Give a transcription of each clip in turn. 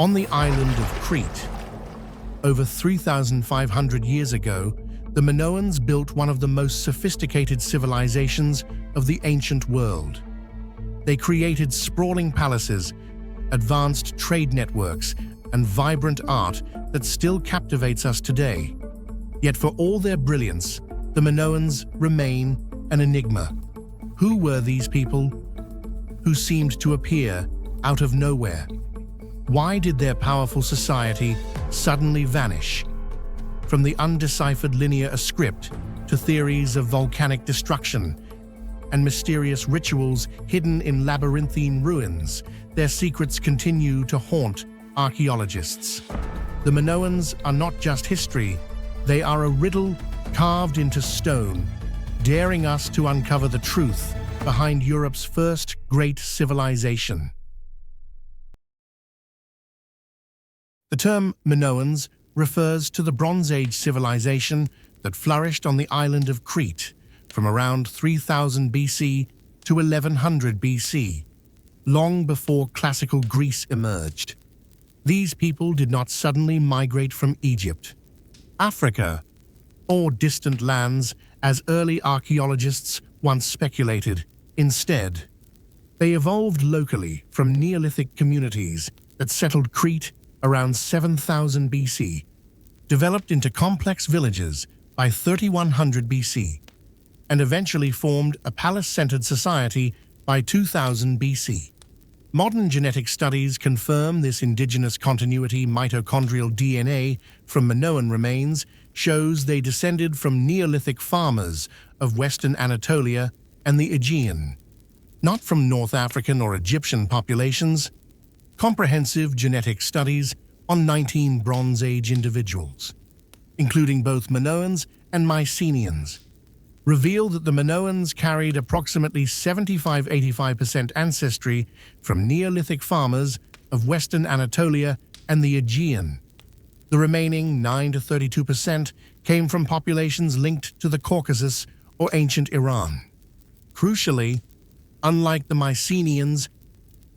On the island of Crete, over 3,500 years ago, the Minoans built one of the most sophisticated civilizations of the ancient world. They created sprawling palaces, advanced trade networks, and vibrant art that still captivates us today. Yet for all their brilliance, the Minoans remain an enigma. Who were these people who seemed to appear out of nowhere? Why did their powerful society suddenly vanish? From the undeciphered linear script to theories of volcanic destruction and mysterious rituals hidden in labyrinthine ruins, their secrets continue to haunt archaeologists. The Minoans are not just history, they are a riddle carved into stone, daring us to uncover the truth behind Europe's first great civilization. The term Minoans refers to the Bronze Age civilization that flourished on the island of Crete from around 3000 BC to 1100 BC, long before classical Greece emerged. These people did not suddenly migrate from Egypt, Africa, or distant lands as early archaeologists once speculated. Instead, they evolved locally from Neolithic communities that settled Crete around 7000 BC, developed into complex villages by 3100 BC, and eventually formed a palace-centered society by 2000 BC. Modern genetic studies confirm this indigenous continuity. Mitochondrial DNA from Minoan remains shows they descended from Neolithic farmers of Western Anatolia and the Aegean, not from North African or Egyptian populations. Comprehensive genetic studies on 19 Bronze Age individuals, including both Minoans and Mycenaeans, reveal that the Minoans carried approximately 75–85% ancestry from Neolithic farmers of Western Anatolia and the Aegean. The remaining 9–32% came from populations linked to the Caucasus or ancient Iran. Crucially, unlike the Mycenaeans,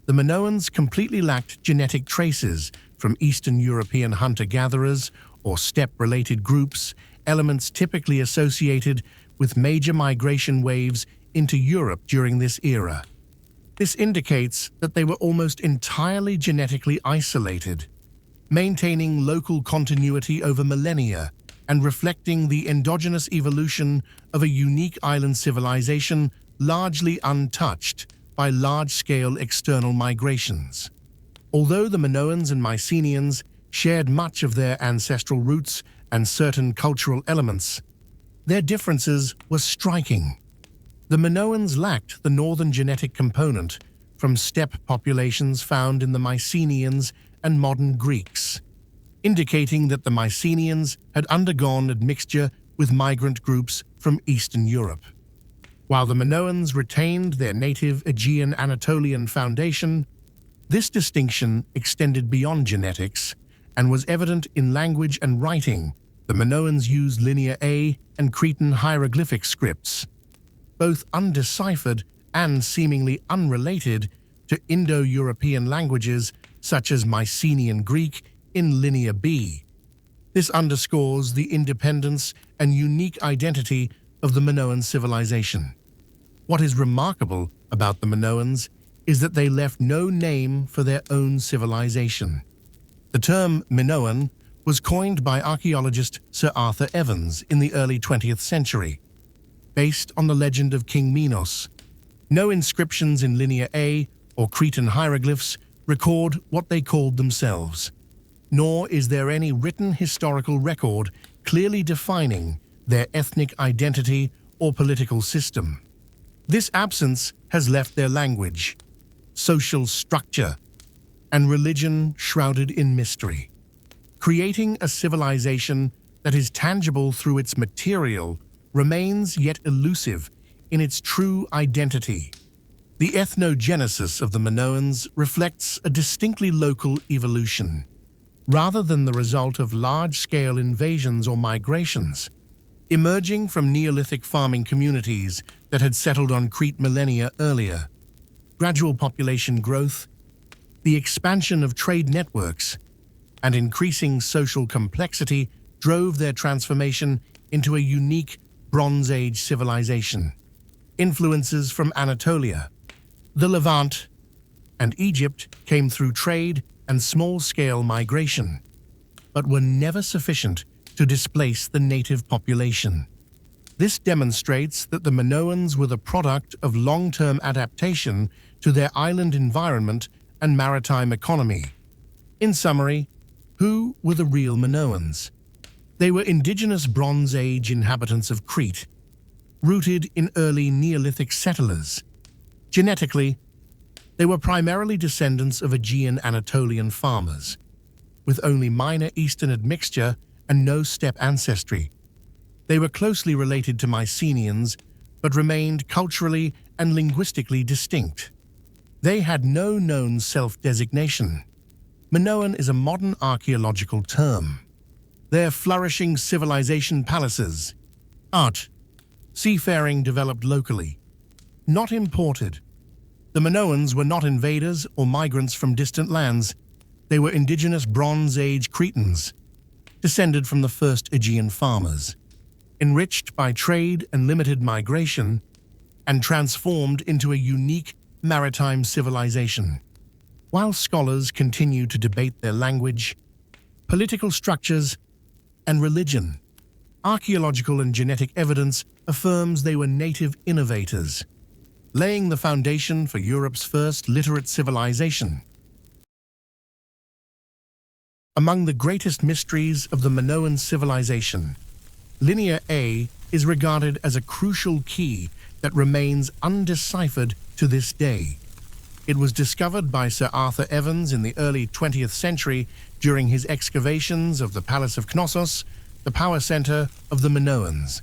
the Minoans completely lacked genetic traces from Eastern European hunter-gatherers or steppe-related groups, elements typically associated with major migration waves into Europe during this era. This indicates that they were almost entirely genetically isolated, maintaining local continuity over millennia and reflecting the endogenous evolution of a unique island civilization largely untouched by large-scale external migrations. Although the Minoans and Mycenaeans shared much of their ancestral roots and certain cultural elements, their differences were striking. The Minoans lacked the northern genetic component from steppe populations found in the Mycenaeans and modern Greeks, indicating that the Mycenaeans had undergone admixture with migrant groups from Eastern Europe. While the Minoans retained their native Aegean Anatolian foundation, this distinction extended beyond genetics and was evident in language and writing. The Minoans used Linear A and Cretan hieroglyphic scripts, both undeciphered and seemingly unrelated to Indo-European languages such as Mycenaean Greek in Linear B. This underscores the independence and unique identity of the Minoan civilization. What is remarkable about the Minoans is that they left no name for their own civilization. The term Minoan was coined by archaeologist Sir Arthur Evans in the early 20th century, based on the legend of King Minos. No inscriptions in Linear A or Cretan hieroglyphs record what they called themselves, nor is there any written historical record clearly defining their ethnic identity or political system. This absence has left their language, social structure, and religion shrouded in mystery, creating a civilization that is tangible through its material remains yet elusive in its true identity. The ethnogenesis of the Minoans reflects a distinctly local evolution, rather than the result of large-scale invasions or migrations. Emerging from Neolithic farming communities that had settled on Crete millennia earlier, gradual population growth, The expansion of trade networks and increasing social complexity drove their transformation into a unique Bronze Age civilization. Influences from Anatolia, the Levant, and Egypt came through trade and small-scale migration, but were never sufficient to displace the native population. This demonstrates that the Minoans were the product of long-term adaptation to their island environment and maritime economy. In summary, who were the real Minoans? They were indigenous Bronze Age inhabitants of Crete, rooted in early Neolithic settlers. Genetically, they were primarily descendants of Aegean Anatolian farmers, with only minor Eastern admixture and no steppe ancestry. They were closely related to Mycenaeans, but remained culturally and linguistically distinct. They had no known self-designation. Minoan is a modern archaeological term. Their flourishing civilization palaces, art, seafaring developed locally, not imported. The Minoans were not invaders or migrants from distant lands. They were indigenous Bronze Age Cretans, descended from the first Aegean farmers, enriched by trade and limited migration, and transformed into a unique maritime civilization. While scholars continue to debate their language, political structures, and religion, archaeological and genetic evidence affirms they were native innovators, laying the foundation for Europe's first literate civilization. Among the greatest mysteries of the Minoan civilization, Linear A is regarded as a crucial key that remains undeciphered to this day. It was discovered by Sir Arthur Evans in the early 20th century during his excavations of the Palace of Knossos, the power center of the Minoans.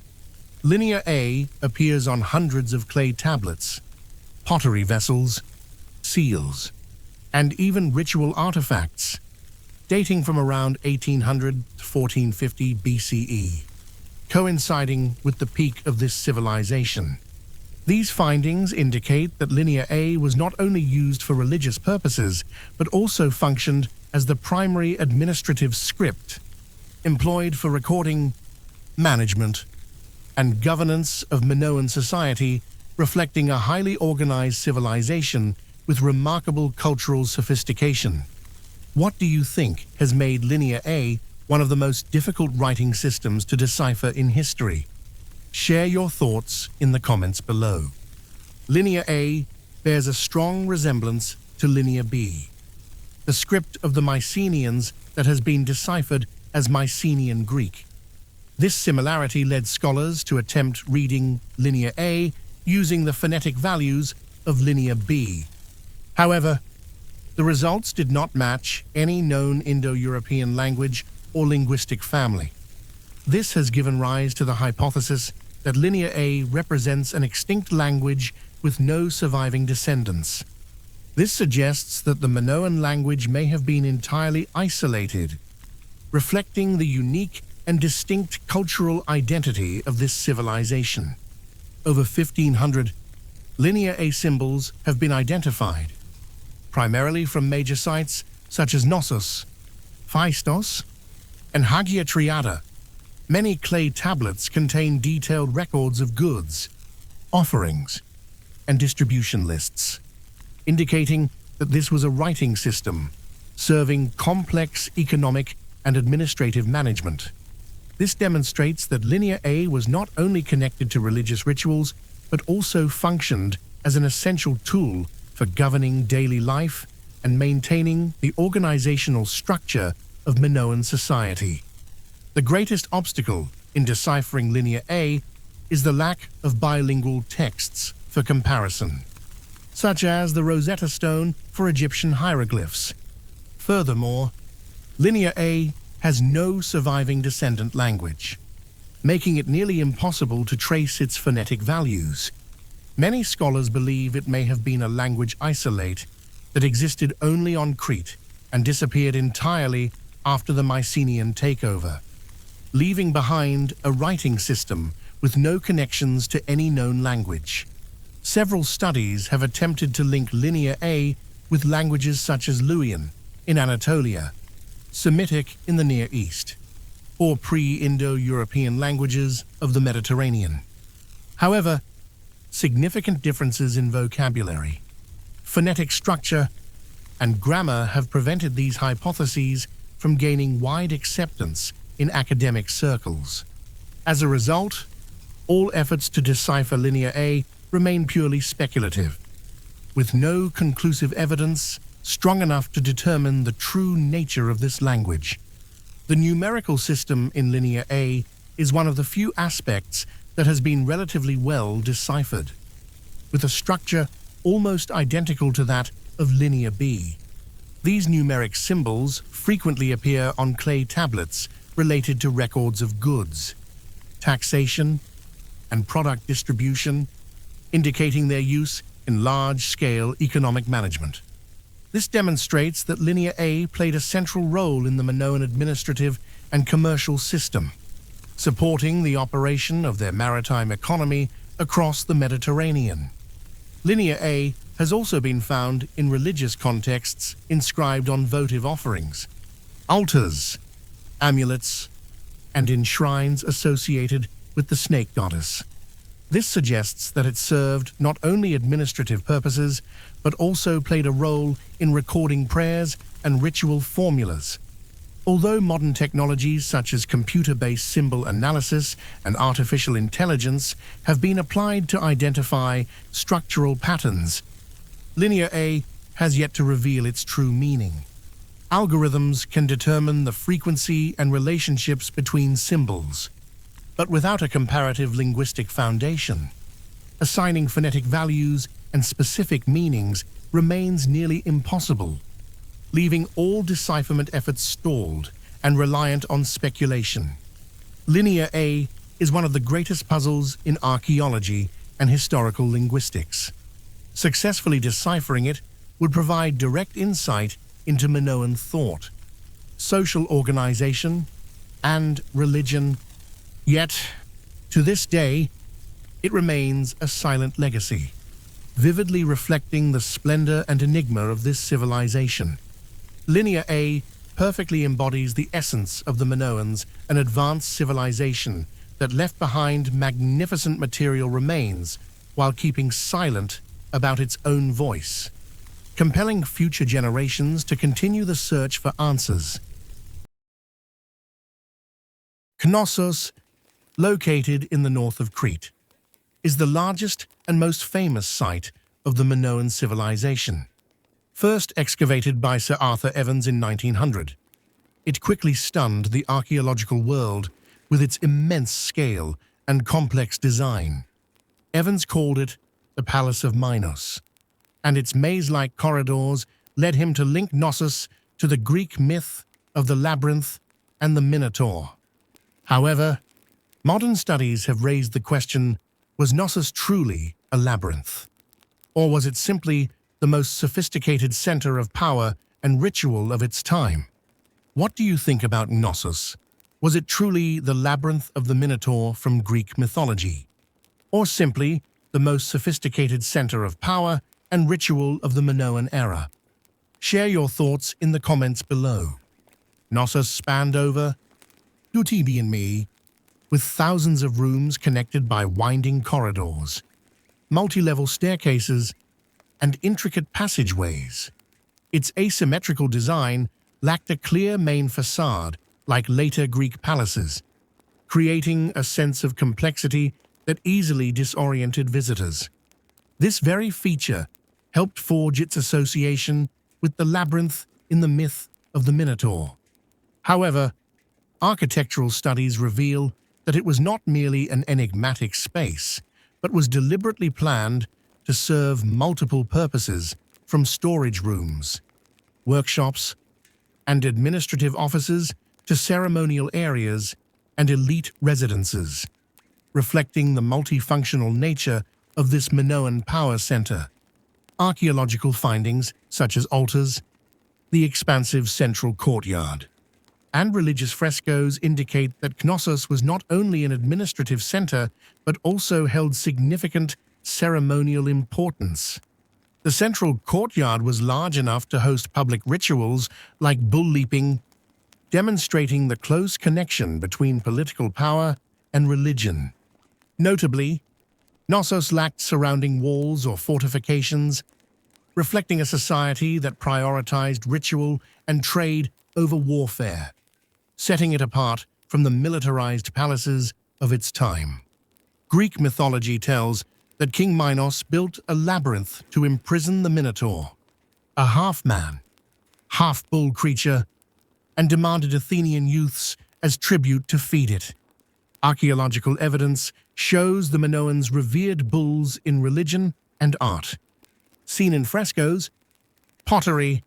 Linear A appears on hundreds of clay tablets, pottery vessels, seals, and even ritual artifacts, dating from around 1800 to 1450 BCE, coinciding with the peak of this civilization. These findings indicate that Linear A was not only used for religious purposes, but also functioned as the primary administrative script employed for recording, management, and governance of Minoan society, reflecting a highly organized civilization with remarkable cultural sophistication. What do you think has made Linear A one of the most difficult writing systems to decipher in history? Share your thoughts in the comments below. Linear A bears a strong resemblance to Linear B, the script of the Mycenaeans that has been deciphered as Mycenaean Greek. This similarity led scholars to attempt reading Linear A using the phonetic values of Linear B. However, the results did not match any known Indo-European language or linguistic family. This has given rise to the hypothesis that Linear A represents an extinct language with no surviving descendants. This suggests that the Minoan language may have been entirely isolated, reflecting the unique and distinct cultural identity of this civilization. Over 1,500 Linear A symbols have been identified, primarily from major sites such as Knossos, Phaistos, and Hagia Triada. Many clay tablets contain detailed records of goods, offerings, and distribution lists, indicating that this was a writing system serving complex economic and administrative management. This demonstrates that Linear A was not only connected to religious rituals, but also functioned as an essential tool for governing daily life and maintaining the organizational structure of Minoan society. The greatest obstacle in deciphering Linear A is the lack of bilingual texts for comparison, such as the Rosetta Stone for Egyptian hieroglyphs. Furthermore, Linear A has no surviving descendant language, making it nearly impossible to trace its phonetic values. Many scholars believe it may have been a language isolate that existed only on Crete and disappeared entirely after the Mycenaean takeover, leaving behind a writing system with no connections to any known language. Several studies have attempted to link Linear A with languages such as Luwian in Anatolia, Semitic in the Near East, or pre-Indo-European languages of the Mediterranean. However, significant differences in vocabulary, phonetic structure, and grammar have prevented these hypotheses from gaining wide acceptance in academic circles. As a result, all efforts to decipher Linear A remain purely speculative, with no conclusive evidence strong enough to determine the true nature of this language. The numerical system in Linear A is one of the few aspects that has been relatively well deciphered, with a structure almost identical to that of Linear B. These numeric symbols frequently appear on clay tablets related to records of goods, taxation, and product distribution, indicating their use in large-scale economic management. This demonstrates that Linear A played a central role in the Minoan administrative and commercial system, supporting the operation of their maritime economy across the Mediterranean. Linear A has also been found in religious contexts inscribed on votive offerings, altars, amulets, and in shrines associated with the snake goddess. This suggests that it served not only administrative purposes, but also played a role in recording prayers and ritual formulas. Although modern technologies such as computer-based symbol analysis and artificial intelligence have been applied to identify structural patterns, Linear A has yet to reveal its true meaning. Algorithms can determine the frequency and relationships between symbols, but without a comparative linguistic foundation, assigning phonetic values and specific meanings remains nearly impossible, leaving all decipherment efforts stalled and reliant on speculation. Linear A is one of the greatest puzzles in archaeology and historical linguistics. Successfully deciphering it would provide direct insight into Minoan thought, social organization, and religion. Yet, to this day, it remains a silent legacy, vividly reflecting the splendor and enigma of this civilization. Linear A perfectly embodies the essence of the Minoans, an advanced civilization that left behind magnificent material remains while keeping silent about its own voice, compelling future generations to continue the search for answers. Knossos, located in the north of Crete, is the largest and most famous site of the Minoan civilization. First excavated by Sir Arthur Evans in 1900, it quickly stunned the archaeological world with its immense scale and complex design. Evans called it the Palace of Minos, and its maze-like corridors led him to link Knossos to the Greek myth of the labyrinth and the Minotaur. However, modern studies have raised the question, was Knossos truly a labyrinth? Or was it simply the most sophisticated center of power and ritual of its time? What do you think about Knossos? Was it truly the labyrinth of the Minotaur from Greek mythology? Or simply the most sophisticated center of power and ritual of the Minoan era? Share your thoughts in the comments below. Knossos spanned over UTB and me, with thousands of rooms connected by winding corridors, multi-level staircases, and intricate passageways. Its asymmetrical design lacked a clear main facade like later Greek palaces, creating a sense of complexity that easily disoriented visitors. This very feature helped forge its association with the labyrinth in the myth of the Minotaur. However, architectural studies reveal that it was not merely an enigmatic space, but was deliberately planned to serve multiple purposes, from storage rooms, workshops, and administrative offices to ceremonial areas and elite residences, reflecting the multifunctional nature of this Minoan power center. Archaeological findings, such as altars, the expansive central courtyard, and religious frescoes indicate that Knossos was not only an administrative center, but also held significant ceremonial importance. The central courtyard was large enough to host public rituals like bull leaping, demonstrating the close connection between political power and religion. Notably, Knossos lacked surrounding walls or fortifications, reflecting a society that prioritized ritual and trade over warfare, setting it apart from the militarized palaces of its time. Greek mythology tells that King Minos built a labyrinth to imprison the Minotaur, a half-man, half-bull creature, and demanded Athenian youths as tribute to feed it. Archaeological evidence shows the Minoans revered bulls in religion and art, seen in frescoes, pottery,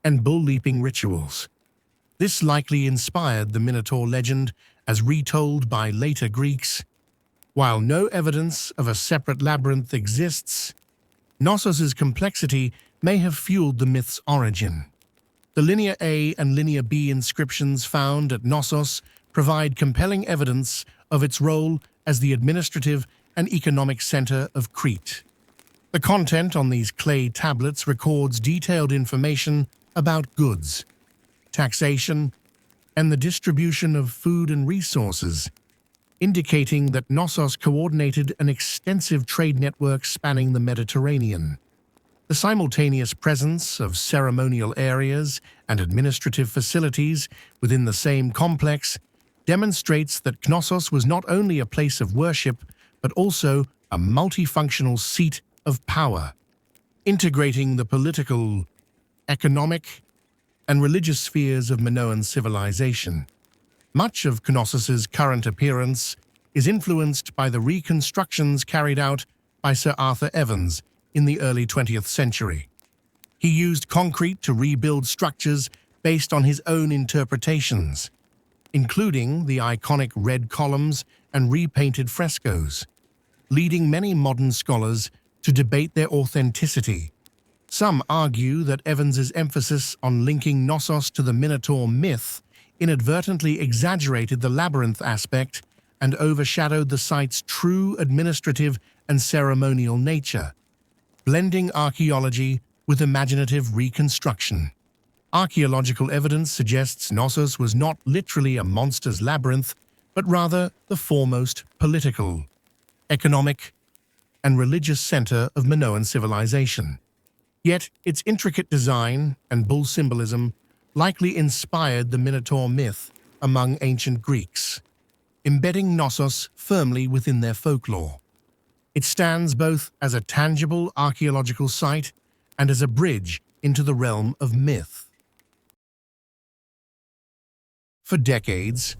and bull-leaping rituals. This likely inspired the Minotaur legend as retold by later Greeks. While no evidence of a separate labyrinth exists, Knossos' complexity may have fueled the myth's origin. The Linear A and Linear B inscriptions found at Knossos provide compelling evidence of its role as the administrative and economic center of Crete. The content on these clay tablets records detailed information about goods, taxation, and the distribution of food and resources, indicating that Knossos coordinated an extensive trade network spanning the Mediterranean. The simultaneous presence of ceremonial areas and administrative facilities within the same complex demonstrates that Knossos was not only a place of worship, but also a multifunctional seat of power, integrating the political, economic, and religious spheres of Minoan civilization. Much of Knossos' current appearance is influenced by the reconstructions carried out by Sir Arthur Evans in the early 20th century. He used concrete to rebuild structures based on his own interpretations, including the iconic red columns and repainted frescoes, leading many modern scholars to debate their authenticity. Some argue that Evans's emphasis on linking Knossos to the Minotaur myth inadvertently exaggerated the labyrinth aspect and overshadowed the site's true administrative and ceremonial nature, blending archaeology with imaginative reconstruction. Archaeological evidence suggests Knossos was not literally a monster's labyrinth, but rather the foremost political, economic, and religious center of Minoan civilization. Yet its intricate design and bull symbolism likely inspired the Minotaur myth among ancient Greeks, embedding Knossos firmly within their folklore. It stands both as a tangible archaeological site and as a bridge into the realm of myth. For decades,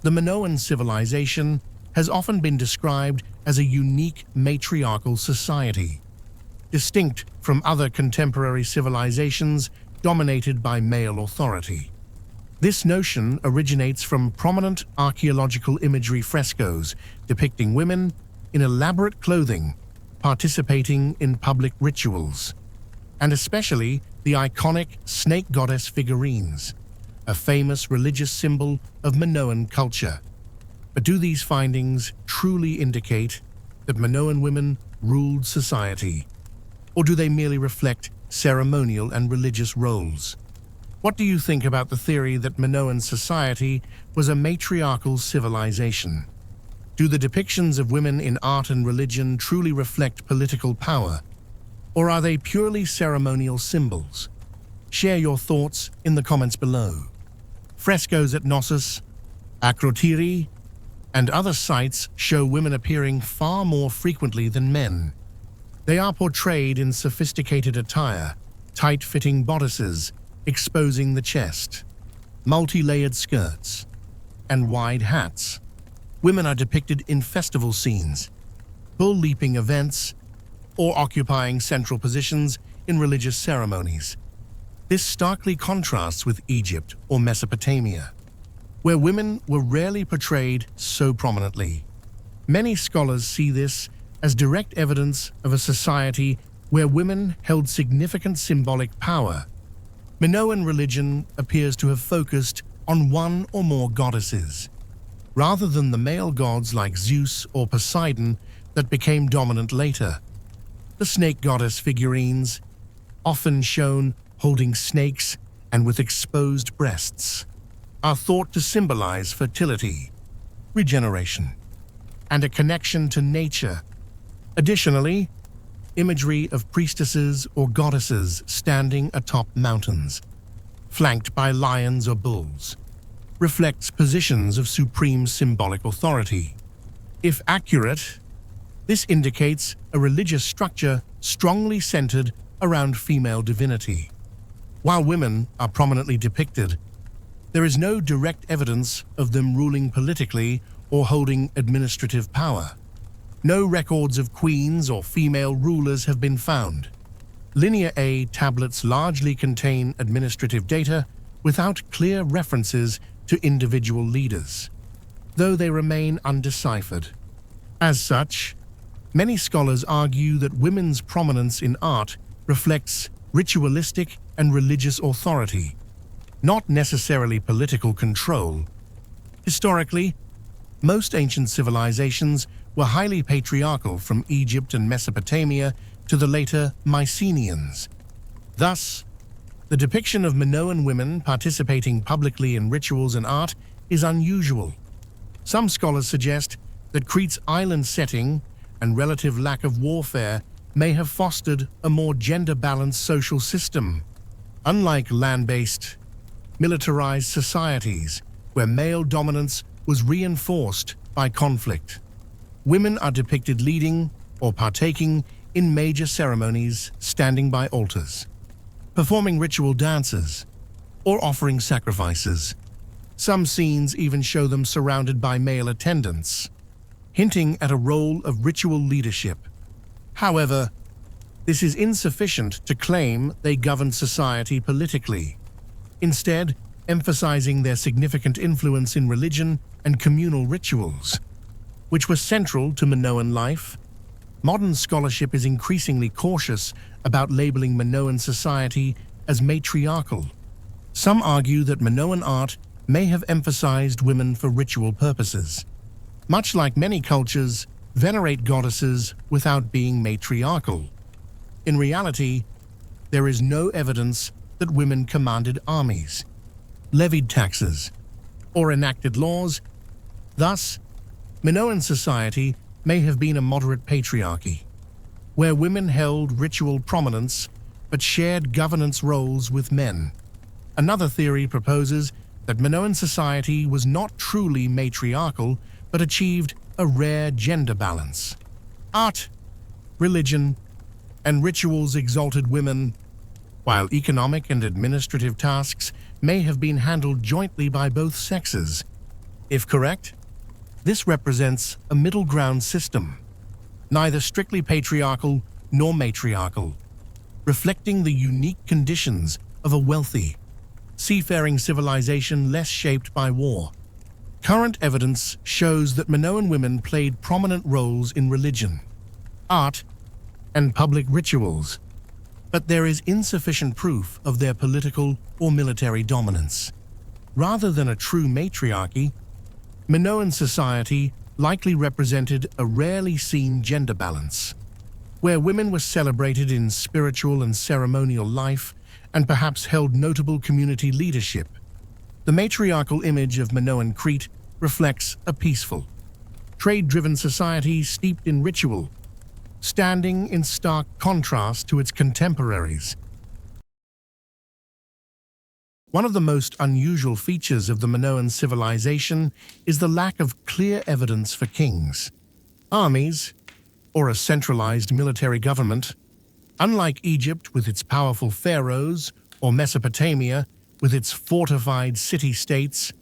the Minoan civilization has often been described as a unique matriarchal society, distinct from other contemporary civilizations dominated by male authority. This notion originates from prominent archaeological imagery frescoes depicting women in elaborate clothing participating in public rituals, and especially the iconic snake goddess figurines, a famous religious symbol of Minoan culture. But do these findings truly indicate that Minoan women ruled society, or do they merely reflect ceremonial and religious roles? What do you think about the theory that Minoan society was a matriarchal civilization? Do the depictions of women in art and religion truly reflect political power, or are they purely ceremonial symbols? Share your thoughts in the comments below. Frescoes at Knossos, Akrotiri, and other sites show women appearing far more frequently than men. They are portrayed in sophisticated attire, tight-fitting bodices exposing the chest, multi-layered skirts, and wide hats. Women are depicted in festival scenes, bull-leaping events, or occupying central positions in religious ceremonies. This starkly contrasts with Egypt or Mesopotamia, where women were rarely portrayed so prominently. Many scholars see this as direct evidence of a society where women held significant symbolic power. Minoan religion appears to have focused on one or more goddesses, rather than the male gods like Zeus or Poseidon that became dominant later. The snake goddess figurines, often shown holding snakes and with exposed breasts, are thought to symbolize fertility, regeneration, and a connection to nature. Additionally, imagery of priestesses or goddesses standing atop mountains, flanked by lions or bulls, reflects positions of supreme symbolic authority. If accurate, this indicates a religious structure strongly centered around female divinity. While women are prominently depicted, there is no direct evidence of them ruling politically or holding administrative power. No records of queens or female rulers have been found. Linear A tablets largely contain administrative data without clear references to individual leaders, though they remain undeciphered. As such, many scholars argue that women's prominence in art reflects ritualistic and religious authority, not necessarily political control. Historically, most ancient civilizations were highly patriarchal, from Egypt and Mesopotamia to the later Mycenaeans. Thus, the depiction of Minoan women participating publicly in rituals and art is unusual. Some scholars suggest that Crete's island setting and relative lack of warfare may have fostered a more gender-balanced social system. Unlike land-based, militarized societies where male dominance was reinforced by conflict, women are depicted leading or partaking in major ceremonies, standing by altars, performing ritual dances, or offering sacrifices. Some scenes even show them surrounded by male attendants, hinting at a role of ritual leadership. However, this is insufficient to claim they governed society politically, instead emphasizing their significant influence in religion and communal rituals, which were central to Minoan life. Modern scholarship is increasingly cautious about labeling Minoan society as matriarchal. Some argue that Minoan art may have emphasized women for ritual purposes. Much like many cultures, venerate goddesses without being matriarchal. In reality, there is no evidence that women commanded armies, levied taxes, or enacted laws. Thus, Minoan society may have been a moderate patriarchy, where women held ritual prominence but shared governance roles with men. Another theory proposes that Minoan society was not truly matriarchal but achieved a rare gender balance. Art, religion, and rituals exalted women, while economic and administrative tasks may have been handled jointly by both sexes. If correct, this represents a middle ground system, neither strictly patriarchal nor matriarchal, reflecting the unique conditions of a wealthy, seafaring civilization less shaped by war. Current evidence shows that Minoan women played prominent roles in religion, art, and public rituals, but there is insufficient proof of their political or military dominance. Rather than a true matriarchy, Minoan society likely represented a rarely seen gender balance, where women were celebrated in spiritual and ceremonial life and perhaps held notable community leadership. The matriarchal image of Minoan Crete reflects a peaceful, trade-driven society steeped in ritual, standing in stark contrast to its contemporaries. One of the most unusual features of the Minoan civilization is the lack of clear evidence for kings, armies, or a centralized military government. Unlike Egypt with its powerful pharaohs or Mesopotamia with its fortified city-states,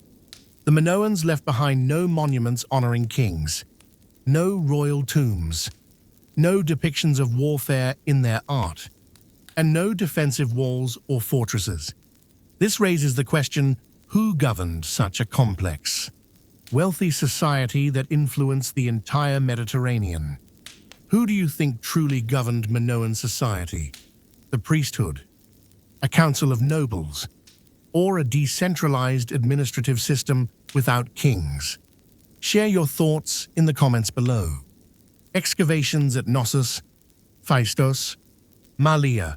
the Minoans left behind no monuments honoring kings, no royal tombs, no depictions of warfare in their art, and no defensive walls or fortresses. This raises the question, who governed such a complex, wealthy society that influenced the entire Mediterranean? Who do you think truly governed Minoan society? The priesthood, a council of nobles, or a decentralized administrative system without kings? Share your thoughts in the comments below. Excavations at Knossos, Phaistos, Malia,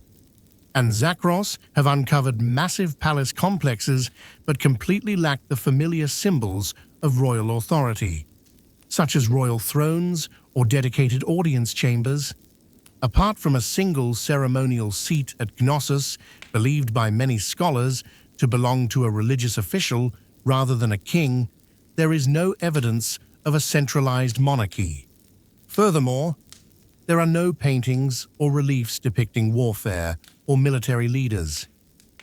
and Zakros have uncovered massive palace complexes but completely lack the familiar symbols of royal authority, such as royal thrones or dedicated audience chambers. Apart from a single ceremonial seat at Knossos, believed by many scholars to belong to a religious official rather than a king, there is no evidence of a centralized monarchy. Furthermore, there are no paintings or reliefs depicting warfare or military leaders,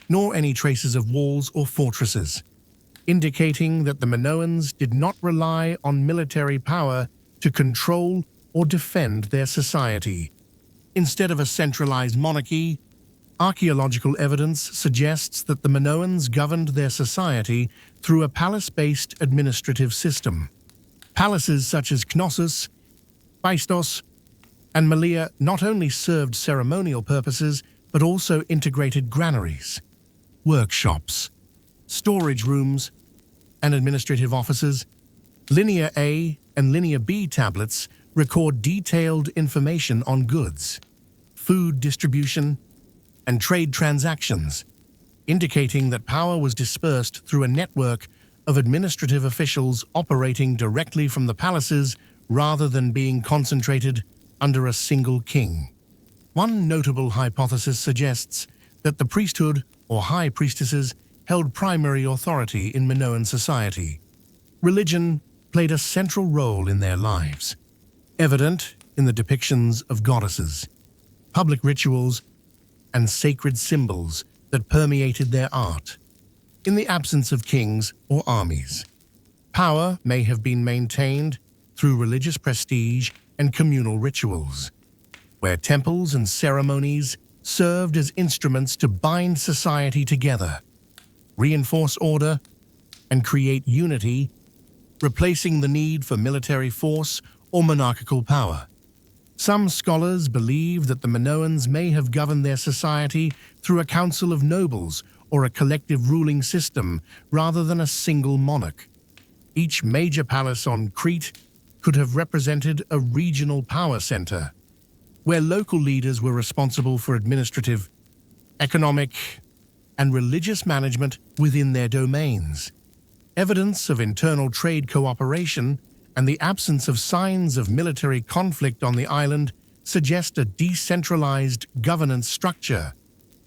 nor any traces of walls or fortresses, indicating that the Minoans did not rely on military power to control or defend their society. Instead of a centralized monarchy, archaeological evidence suggests that the Minoans governed their society through a palace-based administrative system. Palaces such as Knossos, Phaistos, and Malia not only served ceremonial purposes but also integrated granaries, workshops, storage rooms, and administrative offices. Linear A and Linear B tablets record detailed information on goods, food distribution, and trade transactions, indicating that power was dispersed through a network of administrative officials operating directly from the palaces rather than being concentrated under a single king. One notable hypothesis suggests that the priesthood or high priestesses held primary authority in Minoan society. Religion played a central role in their lives, evident in the depictions of goddesses, public rituals, and sacred symbols that permeated their art. In the absence of kings or armies, power may have been maintained through religious prestige and communal rituals, where temples and ceremonies served as instruments to bind society together, reinforce order, and create unity, replacing the need for military force or monarchical power. Some scholars believe that the Minoans may have governed their society through a council of nobles or a collective ruling system rather than a single monarch. Each major palace on Crete could have represented a regional power center, where local leaders were responsible for administrative, economic, and religious management within their domains. Evidence of internal trade cooperation and the absence of signs of military conflict on the island suggest a decentralized governance structure,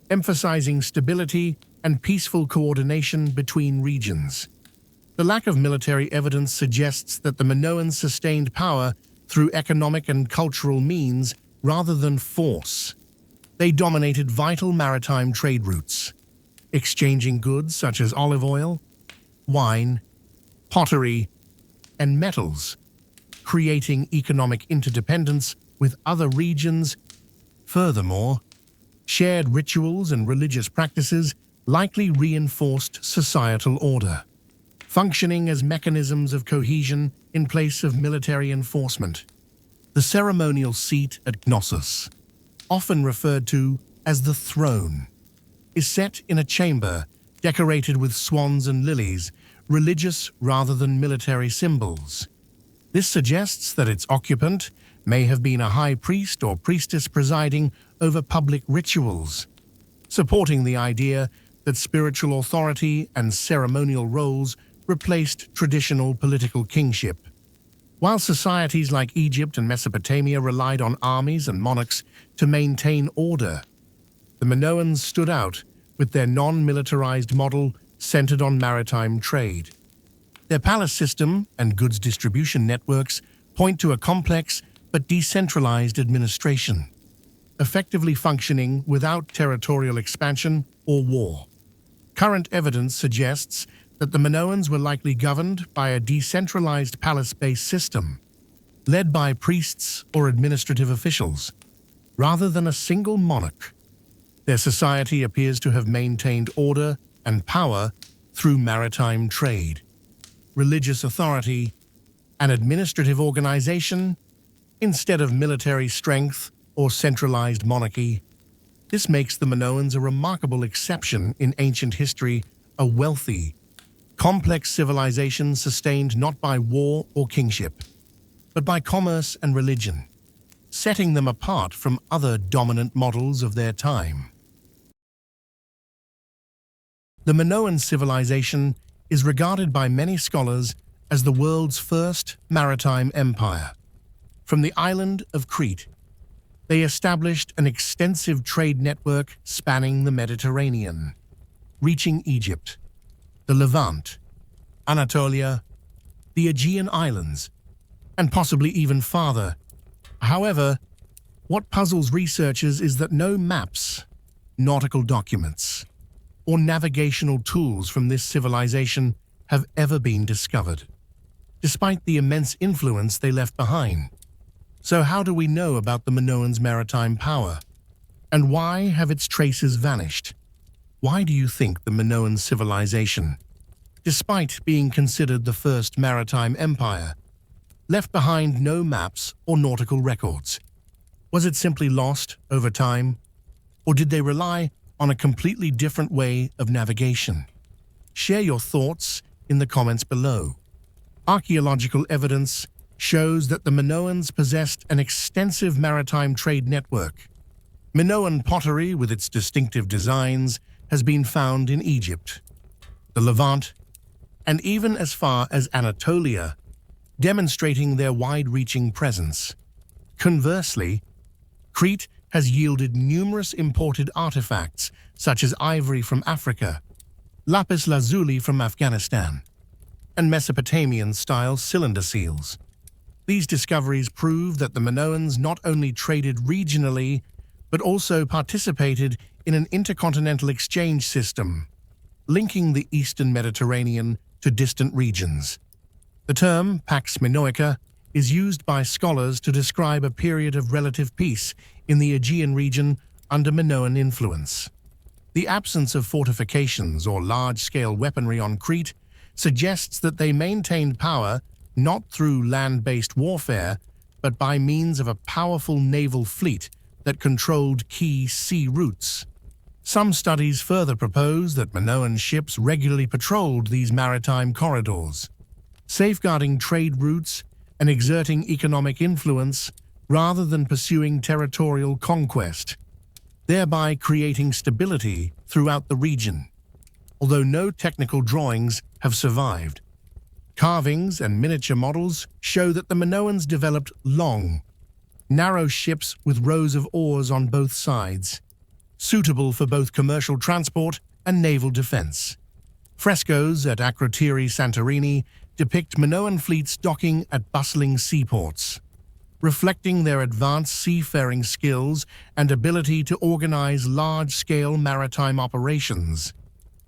emphasizing stability and peaceful coordination between regions. The lack of military evidence suggests that the Minoans sustained power through economic and cultural means rather than force. They dominated vital maritime trade routes, exchanging goods such as olive oil, wine, pottery, and metals, creating economic interdependence with other regions. Furthermore, shared rituals and religious practices likely reinforced societal order, functioning as mechanisms of cohesion in place of military enforcement. The ceremonial seat at Knossos, often referred to as the throne, is set in a chamber decorated with swans and lilies, religious rather than military symbols. This suggests that its occupant may have been a high priest or priestess presiding over public rituals, supporting the idea that spiritual authority and ceremonial roles replaced traditional political kingship. While societies like Egypt and Mesopotamia relied on armies and monarchs to maintain order, the Minoans stood out with their non-militarized model centered on maritime trade. Their palace system and goods distribution networks point to a complex but decentralized administration, effectively functioning without territorial expansion or war. Current evidence suggests that the Minoans were likely governed by a decentralized palace-based system, led by priests or administrative officials, rather than a single monarch. Their society appears to have maintained order and power through maritime trade, religious authority, and administrative organization, instead of military strength or centralized monarchy. This makes the Minoans a remarkable exception in ancient history, a wealthy, complex civilization sustained not by war or kingship, but by commerce and religion. setting them apart from other dominant models of their time. The Minoan civilization is regarded by many scholars as the world's first maritime empire. From the island of Crete, they established an extensive trade network spanning the Mediterranean, reaching Egypt, the Levant, Anatolia, the Aegean Islands, and possibly even farther. However, what puzzles researchers is that no maps, nautical documents, or navigational tools from this civilization have ever been discovered, despite the immense influence they left behind. So how do we know about the Minoans' maritime power? And why have its traces vanished? Why do you think the Minoan civilization, despite being considered the first maritime empire, left behind no maps or nautical records? Was it simply lost over time? Or did they rely on a completely different way of navigation? Share your thoughts in the comments below. Archaeological evidence shows that the Minoans possessed an extensive maritime trade network. Minoan pottery with its distinctive designs has been found in Egypt, the Levant, and even as far as Anatolia, demonstrating their wide-reaching presence. Conversely, Crete has yielded numerous imported artifacts such as ivory from Africa, lapis lazuli from Afghanistan, and Mesopotamian-style cylinder seals. These discoveries prove that the Minoans not only traded regionally, but also participated in an intercontinental exchange system, linking the eastern Mediterranean to distant regions. The term Pax Minoica is used by scholars to describe a period of relative peace in the Aegean region under Minoan influence. The absence of fortifications or large-scale weaponry on Crete suggests that they maintained power not through land-based warfare, but by means of a powerful naval fleet that controlled key sea routes. Some studies further propose that Minoan ships regularly patrolled these maritime corridors, safeguarding trade routes and exerting economic influence rather than pursuing territorial conquest, thereby creating stability throughout the region. Although no technical drawings have survived, carvings and miniature models show that the Minoans developed long, narrow ships with rows of oars on both sides, suitable for both commercial transport and naval defense. Frescoes at Akrotiri, Santorini depict Minoan fleets docking at bustling seaports, reflecting their advanced seafaring skills and ability to organize large-scale maritime operations.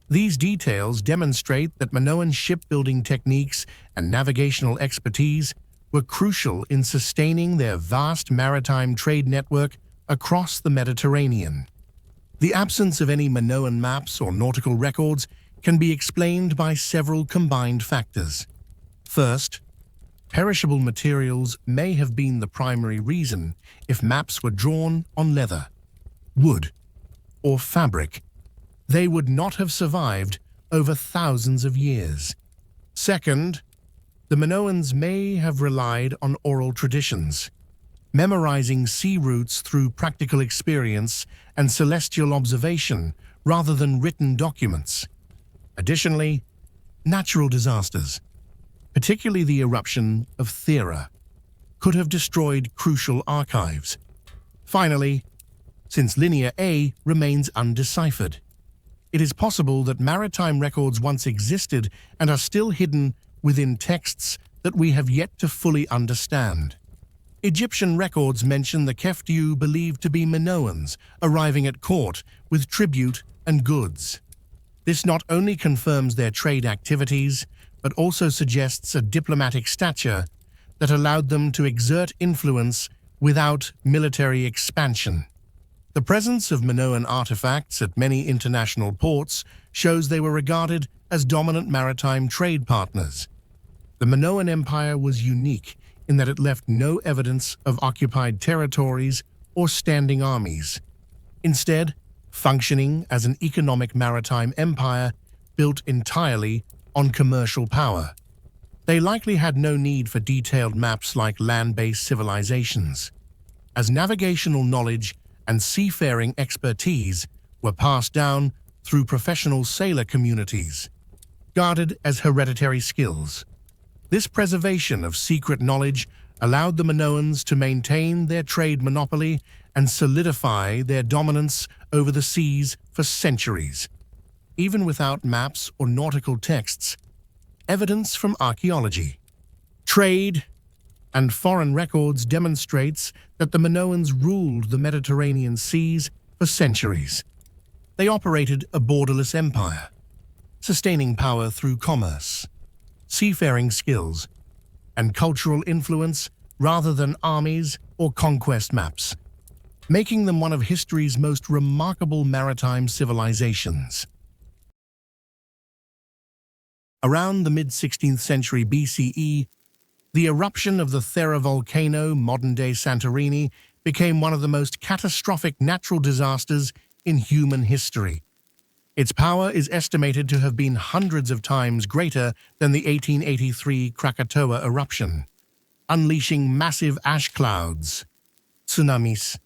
These details demonstrate that Minoan shipbuilding techniques and navigational expertise were crucial in sustaining their vast maritime trade network across the Mediterranean. The absence of any Minoan maps or nautical records can be explained by several combined factors. First, perishable materials may have been the primary reason if maps were drawn on leather, wood, or fabric. They would not have survived over thousands of years. Second, the Minoans may have relied on oral traditions, memorizing sea routes through practical experience and celestial observation rather than written documents. Additionally, natural disasters, particularly the eruption of Thera, could have destroyed crucial archives. Finally, since Linear A remains undeciphered, it is possible that maritime records once existed and are still hidden within texts that we have yet to fully understand. Egyptian records mention the Keftiu believed to be Minoans arriving at court with tribute and goods. This not only confirms their trade activities, but also suggests a diplomatic stature that allowed them to exert influence without military expansion. The presence of Minoan artifacts at many international ports shows they were regarded as dominant maritime trade partners. The Minoan Empire was unique in that it left no evidence of occupied territories or standing armies, instead functioning as an economic maritime empire built entirely on commercial power. They likely had no need for detailed maps like land-based civilizations. as navigational knowledge and seafaring expertise were passed down through professional sailor communities, guarded as hereditary skills. This preservation of secret knowledge allowed the Minoans to maintain their trade monopoly and solidify their dominance over the seas for centuries. Even without maps or nautical texts, evidence from archaeology, trade, and foreign records demonstrates that the Minoans ruled the Mediterranean seas for centuries. They operated a borderless empire, sustaining power through commerce, seafaring skills, and cultural influence rather than armies or conquest maps, making them one of history's most remarkable maritime civilizations. Around the mid-16th century BCE, the eruption of the Thera volcano, modern-day Santorini, became one of the most catastrophic natural disasters in human history. Its power is estimated to have been hundreds of times greater than the 1883 Krakatoa eruption, unleashing massive ash clouds, tsunamis,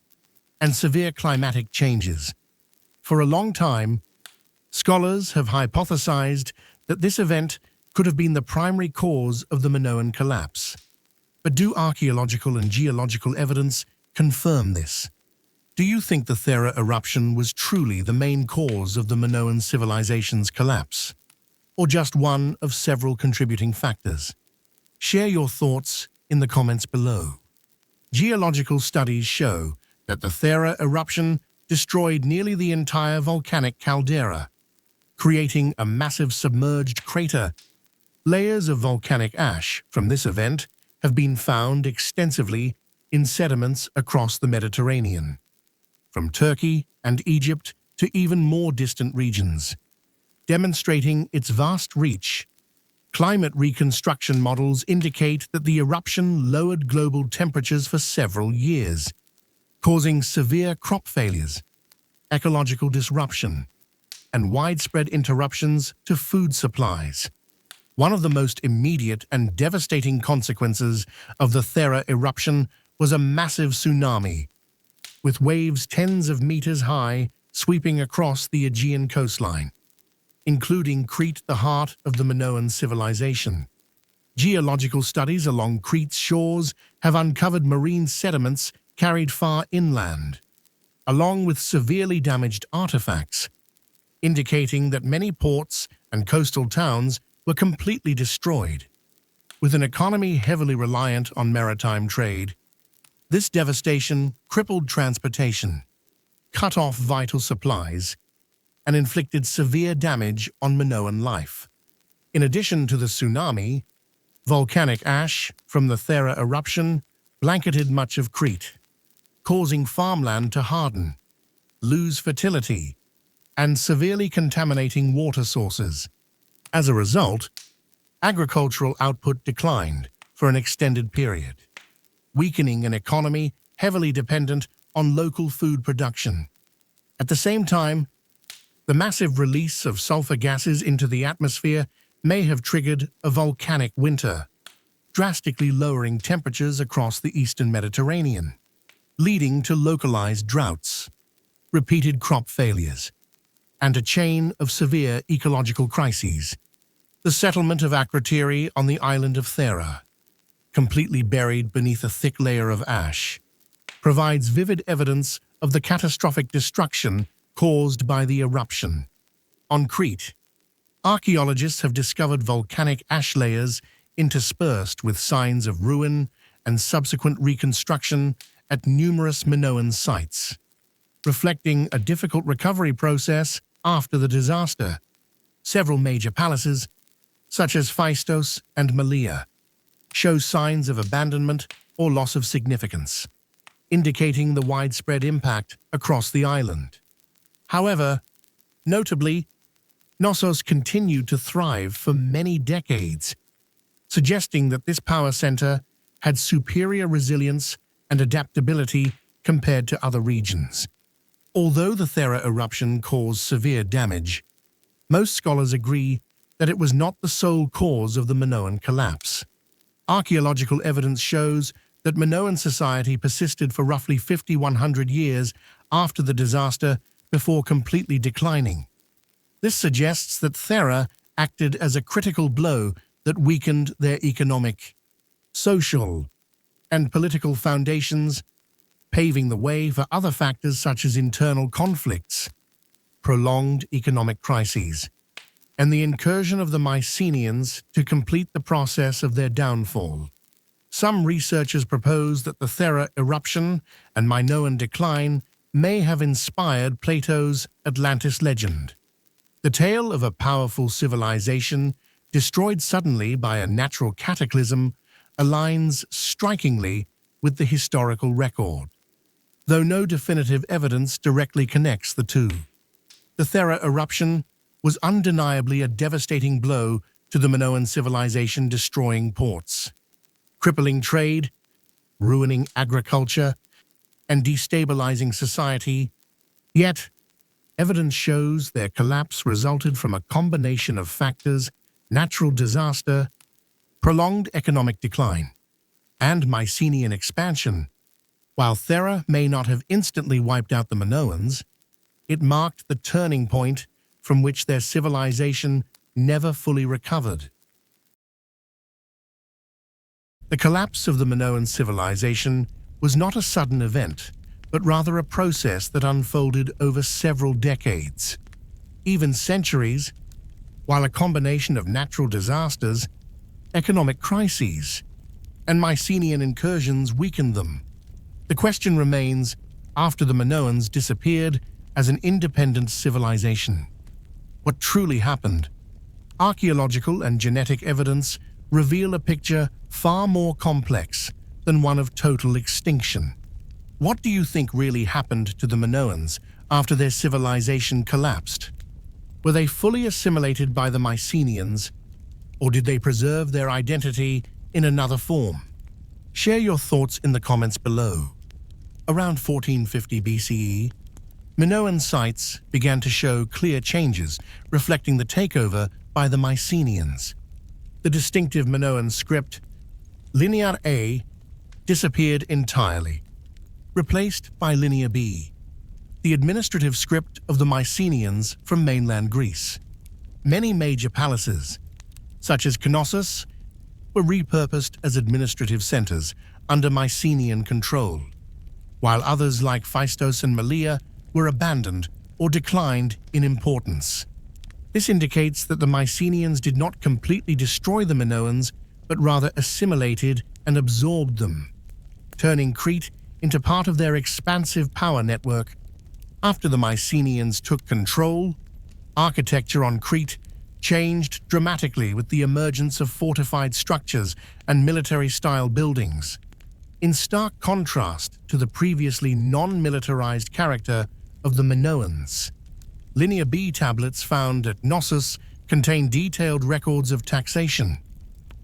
and severe climatic changes. For a long time, scholars have hypothesized that this event could have been the primary cause of the Minoan collapse. But do archaeological and geological evidence confirm this? Do you think the Thera eruption was truly the main cause of the Minoan civilization's collapse, or just one of several contributing factors? Share your thoughts in the comments below. Geological studies show that the Thera eruption destroyed nearly the entire volcanic caldera, creating a massive submerged crater. Layers of volcanic ash from this event have been found extensively in sediments across the Mediterranean, from Turkey and Egypt to even more distant regions, demonstrating its vast reach. Climate reconstruction models indicate that the eruption lowered global temperatures for several years, causing severe crop failures, ecological disruption, and widespread interruptions to food supplies. One of the most immediate and devastating consequences of the Thera eruption was a massive tsunami, with waves tens of meters high sweeping across the Aegean coastline, including Crete, the heart of the Minoan civilization. Geological studies along Crete's shores have uncovered marine sediments carried far inland, along with severely damaged artifacts, indicating that many ports and coastal towns were completely destroyed. With an economy heavily reliant on maritime trade, this devastation crippled transportation, cut off vital supplies, and inflicted severe damage on Minoan life. In addition to the tsunami, volcanic ash from the Thera eruption blanketed much of Crete, causing farmland to harden, lose fertility, and severely contaminating water sources. As a result, agricultural output declined for an extended period, weakening an economy heavily dependent on local food production. At the same time, the massive release of sulfur gases into the atmosphere may have triggered a volcanic winter, drastically lowering temperatures across the eastern Mediterranean, leading to localized droughts, repeated crop failures, and a chain of severe ecological crises. The settlement of Akrotiri on the island of Thera, completely buried beneath a thick layer of ash, provides vivid evidence of the catastrophic destruction caused by the eruption. On Crete, archaeologists have discovered volcanic ash layers interspersed with signs of ruin and subsequent reconstruction at numerous Minoan sites, reflecting a difficult recovery process after the disaster. Several major palaces, such as Phaistos and Malea, show signs of abandonment or loss of significance, indicating the widespread impact across the island. However, notably, Knossos continued to thrive for many decades, suggesting that this power center had superior resilience and adaptability compared to other regions. Although the Thera eruption caused severe damage, most scholars agree that it was not the sole cause of the Minoan collapse. Archaeological evidence shows that Minoan society persisted for roughly 5,100 years after the disaster before completely declining. This suggests that Thera acted as a critical blow that weakened their economic, social, and political foundations, paving the way for other factors such as internal conflicts, prolonged economic crises, and the incursion of the Mycenaeans to complete the process of their downfall. Some researchers propose that the Thera eruption and Minoan decline may have inspired Plato's Atlantis legend. The tale of a powerful civilization destroyed suddenly by a natural cataclysm aligns strikingly with the historical record, though no definitive evidence directly connects the two. The Thera eruption was undeniably a devastating blow to the Minoan civilization, destroying ports, crippling trade, ruining agriculture, and destabilizing society. Yet, evidence shows their collapse resulted from a combination of factors: natural disaster, prolonged economic decline, and Mycenaean expansion. While Thera may not have instantly wiped out the Minoans, it marked the turning point from which their civilization never fully recovered. The collapse of the Minoan civilization was not a sudden event, but rather a process that unfolded over several decades, even centuries, while a combination of natural disasters, economic crises, and Mycenaean incursions weakened them. The question remains, after the Minoans disappeared as an independent civilization, what truly happened? Archaeological and genetic evidence reveal a picture far more complex than one of total extinction. What do you think really happened to the Minoans after their civilization collapsed? Were they fully assimilated by the Mycenaeans, or did they preserve their identity in another form? Share your thoughts in the comments below. Around 1450 BCE, Minoan sites began to show clear changes, reflecting the takeover by the Mycenaeans. The distinctive Minoan script, Linear A, disappeared entirely, replaced by Linear B, the administrative script of the Mycenaeans from mainland Greece. Many major palaces, such as Knossos, were repurposed as administrative centers under Mycenaean control, while others like Phaistos and Malea were abandoned or declined in importance. This indicates that the Mycenaeans did not completely destroy the Minoans, but rather assimilated and absorbed them, turning Crete into part of their expansive power network. After the Mycenaeans took control, architecture on Crete changed dramatically with the emergence of fortified structures and military-style buildings. In stark contrast to the previously non-militarized character of the Minoans, Linear B tablets found at Knossos contain detailed records of taxation,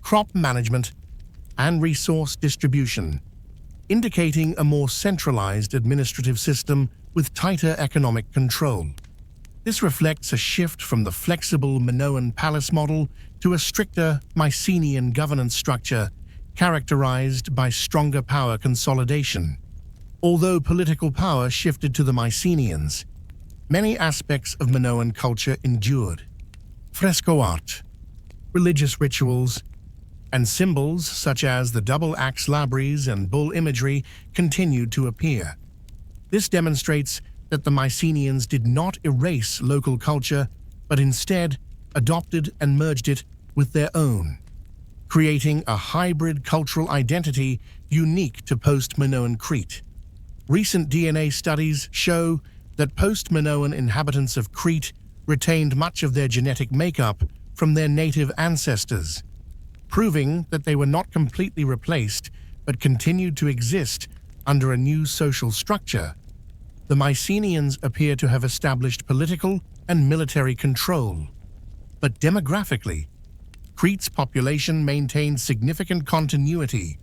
crop management, and resource distribution, indicating a more centralized administrative system with tighter economic control. This reflects a shift from the flexible Minoan palace model to a stricter Mycenaean governance structure characterized by stronger power consolidation. Although political power shifted to the Mycenaeans, many aspects of Minoan culture endured. Fresco art, religious rituals, and symbols such as the double-axe labyrinth and bull imagery continued to appear. This demonstrates that the Mycenaeans did not erase local culture, but instead adopted and merged it with their own, creating a hybrid cultural identity unique to post-Minoan Crete. Recent DNA studies show that post-Minoan inhabitants of Crete retained much of their genetic makeup from their native ancestors, proving that they were not completely replaced but continued to exist under a new social structure. The Mycenaeans appear to have established political and military control, but demographically, Crete's population maintained significant continuity.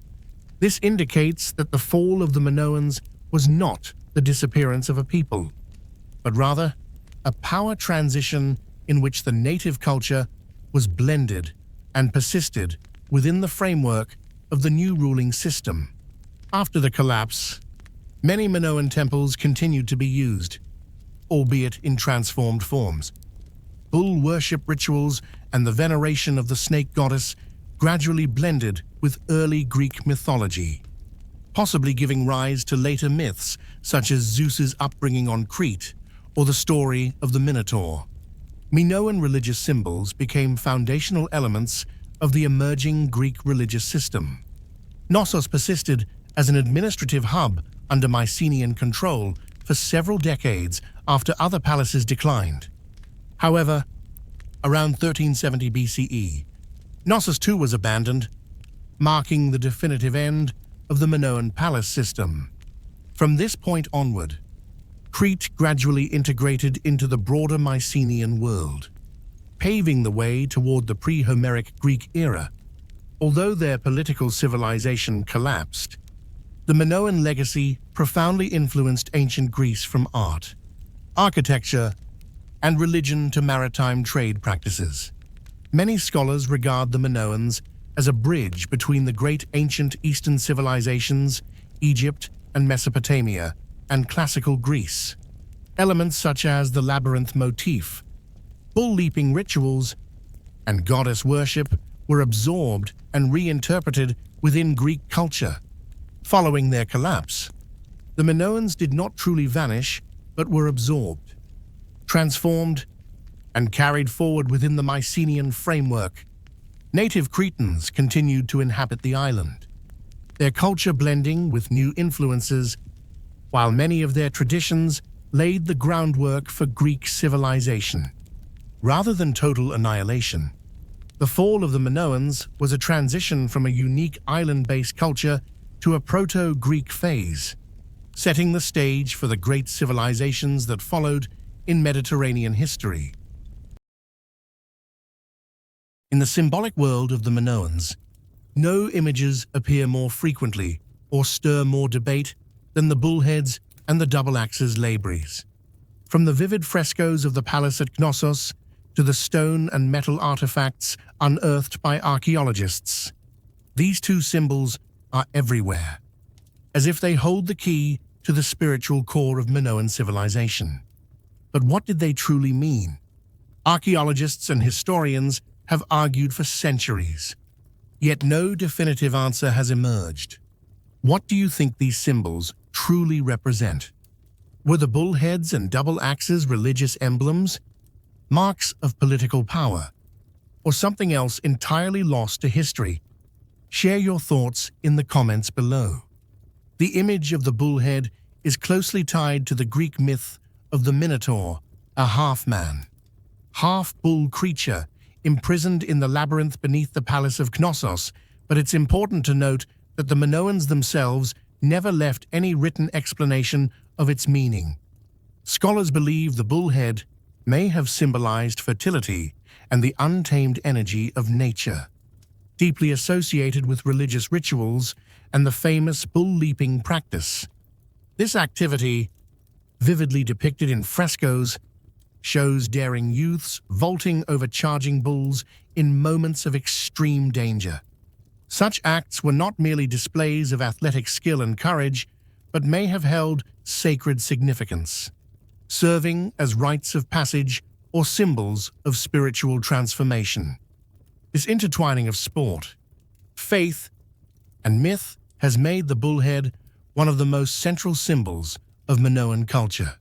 This indicates that the fall of the Minoans was not the disappearance of a people, but rather a power transition in which the native culture was blended and persisted within the framework of the new ruling system. After the collapse, many Minoan temples continued to be used, albeit in transformed forms. Bull worship rituals and the veneration of the snake goddess gradually blended with early Greek mythology, possibly giving rise to later myths such as Zeus's upbringing on Crete or the story of the Minotaur. Minoan religious symbols became foundational elements of the emerging Greek religious system. Knossos persisted as an administrative hub under Mycenaean control for several decades after other palaces declined. However, around 1370 BCE, Knossos too was abandoned, marking the definitive end of the Minoan palace system. From this point onward, Crete gradually integrated into the broader Mycenaean world, paving the way toward the pre-Homeric Greek era. Although their political civilization collapsed, the Minoan legacy profoundly influenced ancient Greece from art, architecture, and religion to maritime trade practices. Many scholars regard the Minoans as a bridge between the great ancient Eastern civilizations, Egypt and Mesopotamia, and classical Greece. Elements such as the labyrinth motif, bull-leaping rituals, and goddess worship were absorbed and reinterpreted within Greek culture. Following their collapse, the Minoans did not truly vanish, but were absorbed, transformed, and carried forward within the Mycenaean framework. Native Cretans continued to inhabit the island, their culture blending with new influences, while many of their traditions laid the groundwork for Greek civilization. Rather than total annihilation, the fall of the Minoans was a transition from a unique island-based culture to a proto-Greek phase, setting the stage for the great civilizations that followed in Mediterranean history. In the symbolic world of the Minoans, no images appear more frequently or stir more debate than the bullheads and the double-axes labyrinths. From the vivid frescoes of the palace at Knossos to the stone and metal artifacts unearthed by archaeologists, these two symbols are everywhere, as if they hold the key to the spiritual core of Minoan civilization. But what did they truly mean? Archaeologists and historians have argued for centuries, yet no definitive answer has emerged. What do you think these symbols truly represent? Were the bullheads and double axes religious emblems, marks of political power, or something else entirely lost to history? Share your thoughts in the comments below. The image of the bullhead is closely tied to the Greek myth of the Minotaur, a half-man, half-bull creature imprisoned in the labyrinth beneath the palace of Knossos, but it's important to note that the Minoans themselves never left any written explanation of its meaning. Scholars believe the bullhead may have symbolized fertility and the untamed energy of nature, deeply associated with religious rituals and the famous bull-leaping practice. This activity, vividly depicted in frescoes, shows daring youths vaulting over charging bulls in moments of extreme danger. Such acts were not merely displays of athletic skill and courage, but may have held sacred significance, serving as rites of passage or symbols of spiritual transformation. This intertwining of sport, faith, and myth has made the bullhead one of the most central symbols of Minoan culture,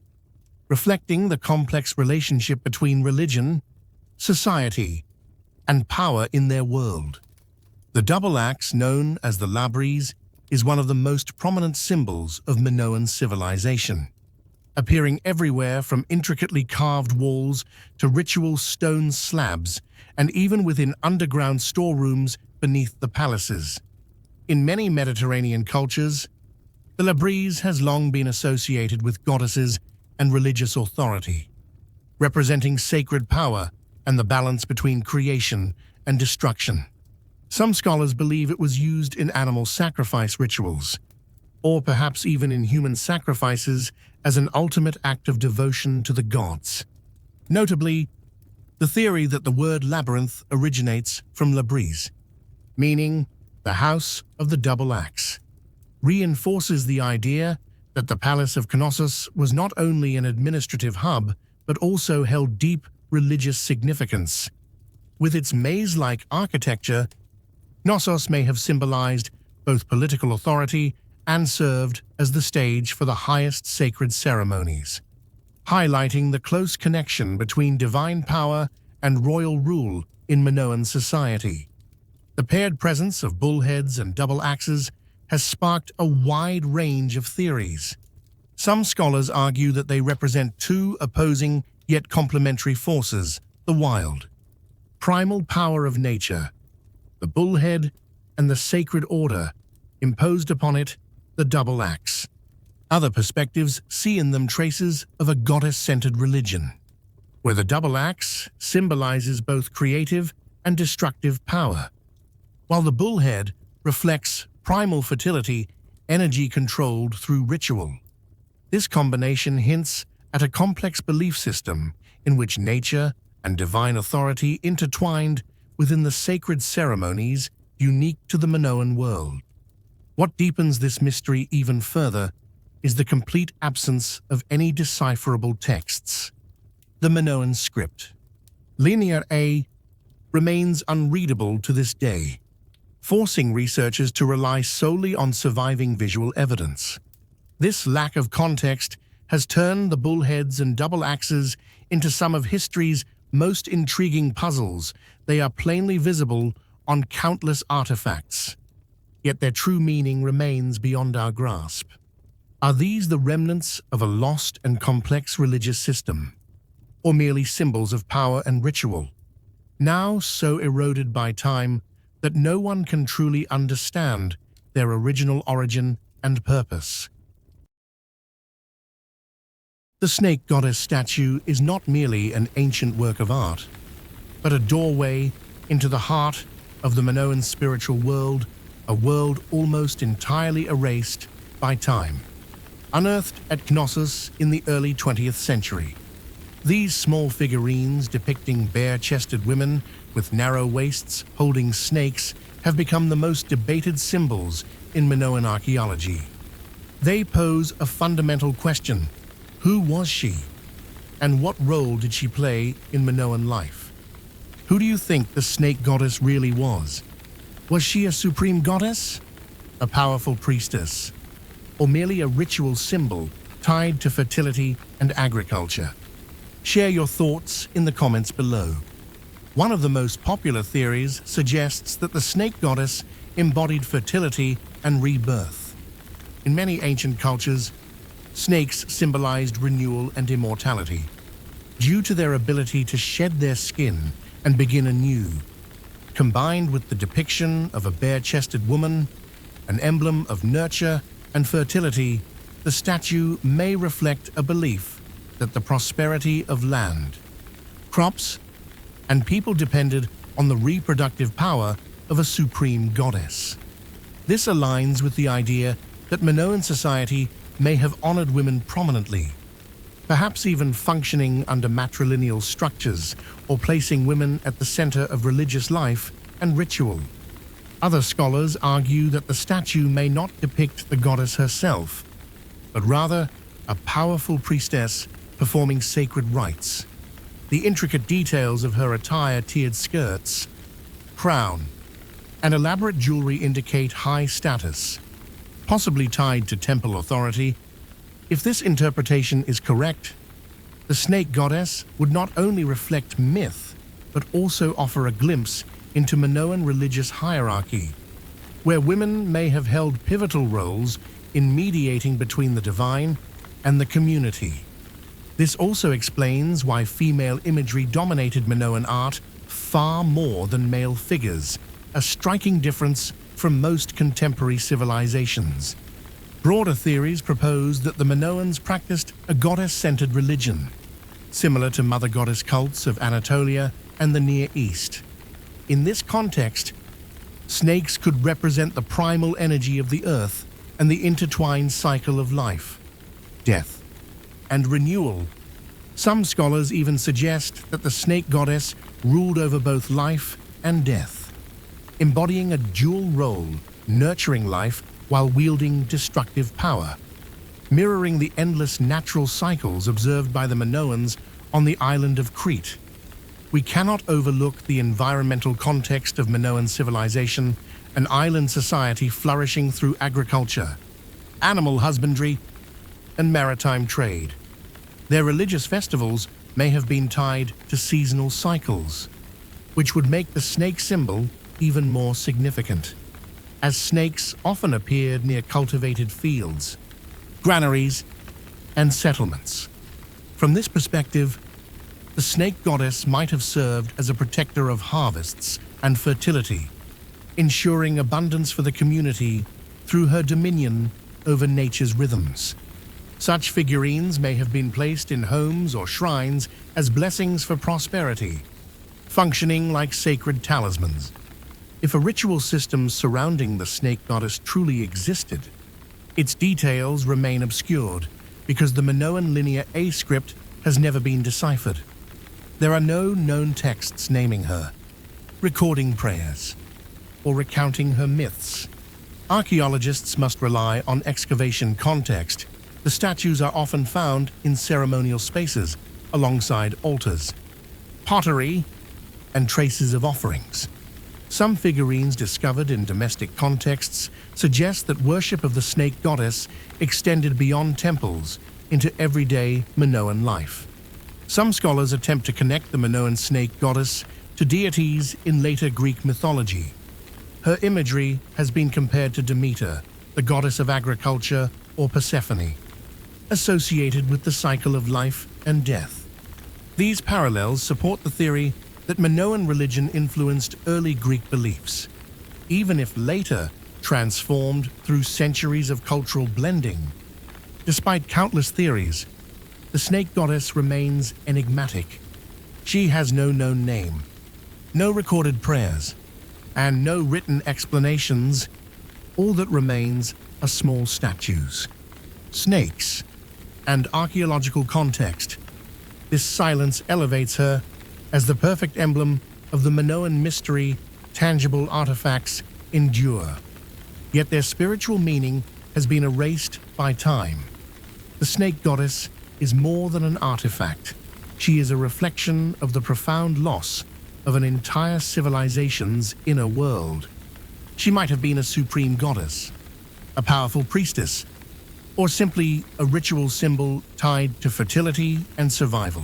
reflecting the complex relationship between religion, society, and power in their world. The double axe, known as the labyrinth, is one of the most prominent symbols of Minoan civilization, appearing everywhere from intricately carved walls to ritual stone slabs and even within underground storerooms beneath the palaces. In many Mediterranean cultures, the labyrinth has long been associated with goddesses and religious authority, representing sacred power and the balance between creation and destruction. Some scholars believe it was used in animal sacrifice rituals, or perhaps even in human sacrifices as an ultimate act of devotion to the gods. Notably, the theory that the word labyrinth originates from labyrinth, meaning the house of the double axe, reinforces the idea that the Palace of Knossos was not only an administrative hub, but also held deep religious significance. With its maze-like architecture, Knossos may have symbolized both political authority and served as the stage for the highest sacred ceremonies, highlighting the close connection between divine power and royal rule in Minoan society. The paired presence of bullheads and double axes has sparked a wide range of theories. Some scholars argue that they represent two opposing yet complementary forces: the wild, primal power of nature, the bullhead, and the sacred order imposed upon it, the double axe. Other perspectives see in them traces of a goddess-centered religion, where the double axe symbolizes both creative and destructive power, while the bullhead reflects primal fertility, energy controlled through ritual. This combination hints at a complex belief system in which nature and divine authority intertwined within the sacred ceremonies unique to the Minoan world. What deepens this mystery even further is the complete absence of any decipherable texts. The Minoan script, Linear A, remains unreadable to this day, forcing researchers to rely solely on surviving visual evidence. This lack of context has turned the bullheads and double axes into some of history's most intriguing puzzles. They are plainly visible on countless artifacts, yet their true meaning remains beyond our grasp. Are these the remnants of a lost and complex religious system, or merely symbols of power and ritual, now so eroded by time that no one can truly understand their original origin and purpose? The snake goddess statue is not merely an ancient work of art, but a doorway into the heart of the Minoan spiritual world, a world almost entirely erased by time. Unearthed at Knossos in the early 20th century, these small figurines depicting bare-chested women with narrow waists holding snakes have become the most debated symbols in Minoan archaeology. They pose a fundamental question: who was she? And what role did she play in Minoan life? Who do you think the snake goddess really was? Was she a supreme goddess, a powerful priestess, or merely a ritual symbol tied to fertility and agriculture? Share your thoughts in the comments below. One of the most popular theories suggests that the snake goddess embodied fertility and rebirth. In many ancient cultures, snakes symbolized renewal and immortality, due to their ability to shed their skin and begin anew. Combined with the depiction of a bare-chested woman, an emblem of nurture and fertility, the statue may reflect a belief that the prosperity of land, crops, and people depended on the reproductive power of a supreme goddess. This aligns with the idea that Minoan society may have honored women prominently, perhaps even functioning under matrilineal structures or placing women at the center of religious life and ritual. Other scholars argue that the statue may not depict the goddess herself, but rather a powerful priestess performing sacred rites. The intricate details of her attire, tiered skirts, crown, and elaborate jewelry indicate high status, possibly tied to temple authority. If this interpretation is correct, the snake goddess would not only reflect myth, but also offer a glimpse into Minoan religious hierarchy, where women may have held pivotal roles in mediating between the divine and the community. This also explains why female imagery dominated Minoan art far more than male figures, a striking difference from most contemporary civilizations. Broader theories propose that the Minoans practiced a goddess-centered religion, similar to mother goddess cults of Anatolia and the Near East. In this context, snakes could represent the primal energy of the earth and the intertwined cycle of life, death, and renewal. Some scholars even suggest that the snake goddess ruled over both life and death, embodying a dual role, nurturing life while wielding destructive power, mirroring the endless natural cycles observed by the Minoans on the island of Crete. We cannot overlook the environmental context of Minoan civilization, an island society flourishing through agriculture, animal husbandry, and maritime trade. Their religious festivals may have been tied to seasonal cycles, which would make the snake symbol even more significant, as snakes often appeared near cultivated fields, granaries, and settlements. From this perspective, the snake goddess might have served as a protector of harvests and fertility, ensuring abundance for the community through her dominion over nature's rhythms. Such figurines may have been placed in homes or shrines as blessings for prosperity, functioning like sacred talismans. If a ritual system surrounding the snake goddess truly existed, its details remain obscured because the Minoan Linear A script has never been deciphered. There are no known texts naming her, recording prayers, or recounting her myths. Archaeologists must rely on excavation context. The statues are often found in ceremonial spaces, alongside altars, pottery, and traces of offerings. Some figurines discovered in domestic contexts suggest that worship of the snake goddess extended beyond temples into everyday Minoan life. Some scholars attempt to connect the Minoan snake goddess to deities in later Greek mythology. Her imagery has been compared to Demeter, the goddess of agriculture, or Persephone, associated with the cycle of life and death. These parallels support the theory that Minoan religion influenced early Greek beliefs, even if later transformed through centuries of cultural blending. Despite countless theories, the snake goddess remains enigmatic. She has no known name, no recorded prayers, and no written explanations. All that remains are small statues, snakes, and archaeological context. This silence elevates her as the perfect emblem of the Minoan mystery. Tangible artifacts endure, yet their spiritual meaning has been erased by time. The snake goddess is more than an artifact. She is a reflection of the profound loss of an entire civilization's inner world. She might have been a supreme goddess, a powerful priestess, or simply a ritual symbol tied to fertility and survival.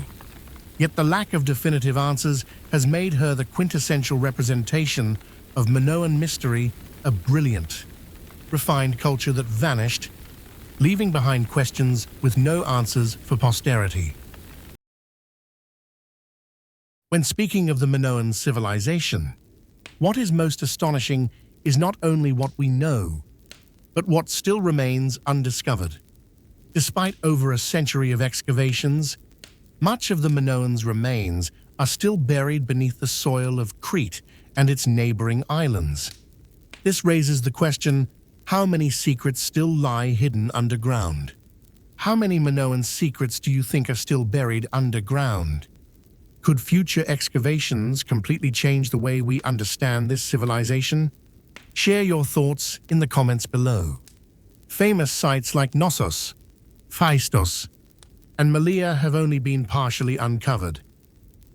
Yet the lack of definitive answers has made her the quintessential representation of Minoan mystery, a brilliant, refined culture that vanished, leaving behind questions with no answers for posterity. When speaking of the Minoan civilization, what is most astonishing is not only what we know, but what still remains undiscovered. Despite over a century of excavations, much of the Minoans' remains are still buried beneath the soil of Crete and its neighboring islands. This raises the question, how many secrets still lie hidden underground? How many Minoan secrets do you think are still buried underground? Could future excavations completely change the way we understand this civilization? Share your thoughts in the comments below. Famous sites like Knossos, Phaistos, and Malea have only been partially uncovered.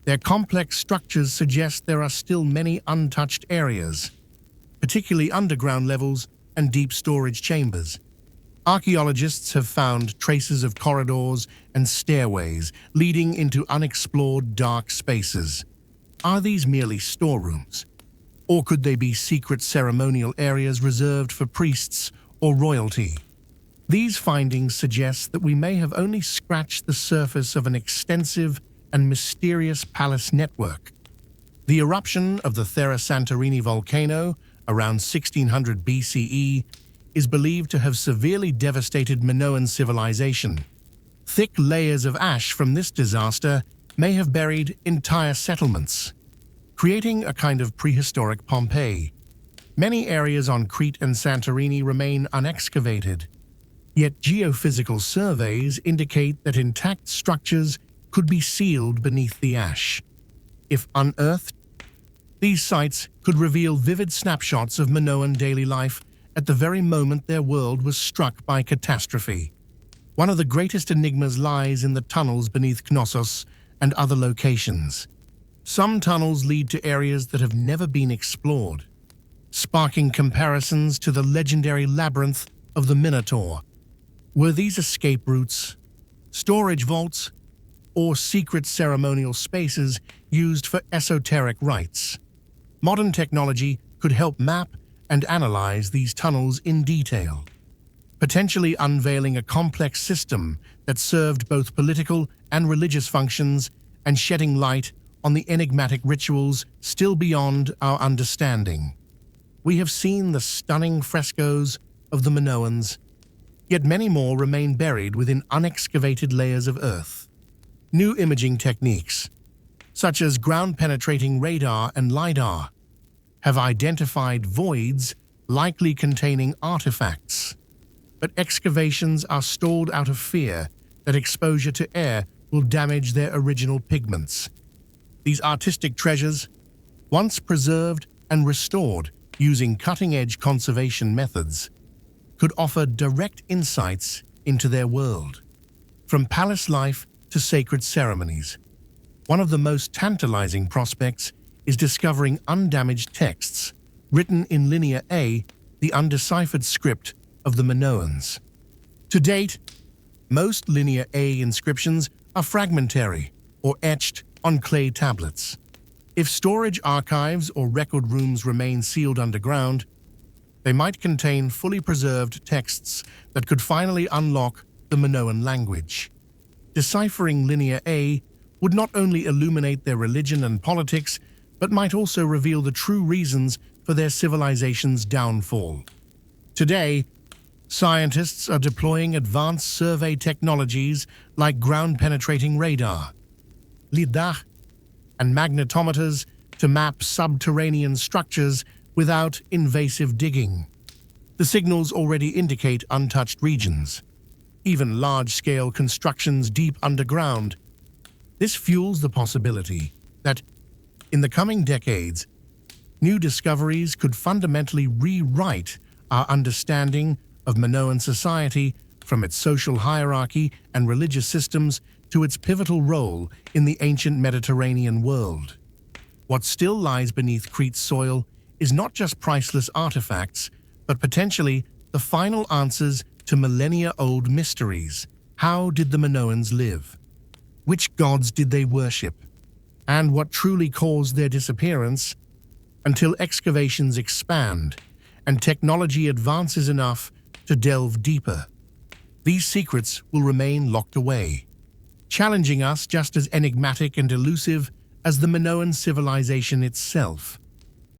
Their complex structures suggest there are still many untouched areas, particularly underground levels and deep storage chambers. Archaeologists have found traces of corridors and stairways leading into unexplored dark spaces. Are these merely storerooms? Or could they be secret ceremonial areas reserved for priests or royalty? These findings suggest that we may have only scratched the surface of an extensive and mysterious palace network. The eruption of the Thera Santorini volcano around 1600 BCE is believed to have severely devastated Minoan civilization. Thick layers of ash from this disaster may have buried entire settlements, creating a kind of prehistoric Pompeii. Many areas on Crete and Santorini remain unexcavated, yet geophysical surveys indicate that intact structures could be sealed beneath the ash. If unearthed, these sites could reveal vivid snapshots of Minoan daily life at the very moment their world was struck by catastrophe. One of the greatest enigmas lies in the tunnels beneath Knossos and other locations. Some tunnels lead to areas that have never been explored, sparking comparisons to the legendary labyrinth of the Minotaur. Were these escape routes, storage vaults, or secret ceremonial spaces used for esoteric rites? Modern technology could help map and analyze these tunnels in detail, potentially unveiling a complex system that served both political and religious functions and shedding light on the enigmatic rituals still beyond our understanding. We have seen the stunning frescoes of the Minoans, yet many more remain buried within unexcavated layers of earth. New imaging techniques, such as ground-penetrating radar and LiDAR, have identified voids likely containing artifacts. But excavations are stalled out of fear that exposure to air will damage their original pigments. These artistic treasures, once preserved and restored using cutting-edge conservation methods, could offer direct insights into their world. From palace life to sacred ceremonies, one of the most tantalizing prospects is discovering undamaged texts written in Linear A, the undeciphered script of the Minoans. To date, most Linear A inscriptions are fragmentary or etched on clay tablets. If storage archives or record rooms remain sealed underground, they might contain fully preserved texts that could finally unlock the Minoan language. Deciphering Linear A would not only illuminate their religion and politics, but might also reveal the true reasons for their civilization's downfall. Today, scientists are deploying advanced survey technologies like ground-penetrating radar, LiDAR, and magnetometers to map subterranean structures without invasive digging. The signals already indicate untouched regions, even large-scale constructions deep underground. This fuels the possibility that, in the coming decades, new discoveries could fundamentally rewrite our understanding of Minoan society, from its social hierarchy and religious systems to its pivotal role in the ancient Mediterranean world. What still lies beneath Crete's soil is not just priceless artifacts, but potentially the final answers to millennia-old mysteries. How did the Minoans live? Which gods did they worship? And what truly caused their disappearance? Until excavations expand and technology advances enough to delve deeper, these secrets will remain locked away, challenging us just as enigmatic and elusive as the Minoan civilization itself.